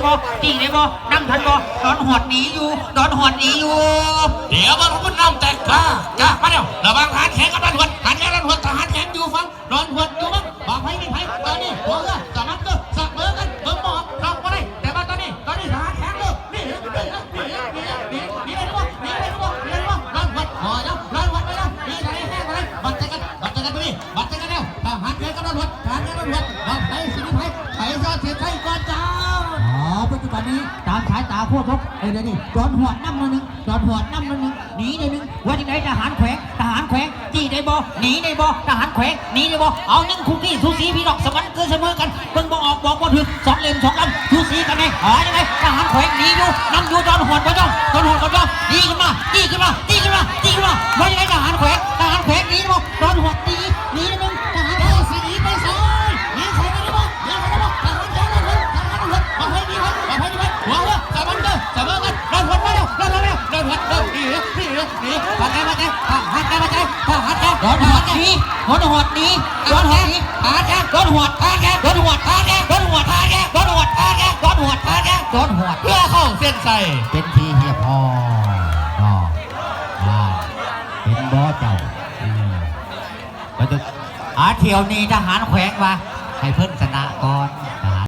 บ่ตีได้บ่นั่งทันบ่ดอนหอดหนีอยู่ดอนหอดหนีอยู่เดี๋ยวมันพุ่นน้ำแตกกล้ามาเดี๋ยวระวังทหารแข็งกับทหารหวดทหารแข็งทหารหวดทหารแข็งอยู่ฟังดอนหวดอยู่มั้งบอกให้ไม่ให้ตอนนี้หัวเรือสามัคคีสักเบอร์กันเบอร์บอกเราก็ได้แต่ว่าตอนนี้ทหารแข็งเลยนี่ดอนหวดพอแล้วดอนหวดไปแล้วนี่อะไรแห้งอะไรบัดใจกันไปนี่บัดใจกันแล้วทหารแข็งกับดอนหวดทหารแข็งดอนหวดบอกให้สิริภัยไถ่ยอดเสียใจก่อนเจ้าปัจจุบันนี้ตามสายตาพวกเขาเดี๋ยวนี้ดอนหอดน้ำมันหนึ่งดอนหอดน้ำมันหนึ่งหนีเดี๋ยวนึงว่าที่ไหนทหารแขวงจี้ได้บ่หนีได้บ่ทหารแขวงหนีได้บ่เอายังคุกกี้ทุสีพี่ดอกสมันเกินเสมอกันเพิ่งบอกว่าถึง2 เล่ม 2 ลำทุสีกันไงยังไงทหารแขวงหนีอยู่นำอยู่ดอนหอดบ่จ้องดีขึ้นมาว่าที่ไหนทหารแขวงหนีบ่ดอนหอดหนีได้มึงทหารแขวงสีหนีไปซอยหนีใครไปได้บ่ทหารแขวงเอาให้ดีหัวเรือสามัคคีเสมอกันดอนหอดมาแล้วดอนหอดหนีผ่านแกมาใจดอนหอดหนีเพื่อเข้าเส้นชัยเป็นทีเฮียพอเป็นบอเจ้าเที่ยวนี้ทหารแขวงว่าให้เพิ่นชนะก่อน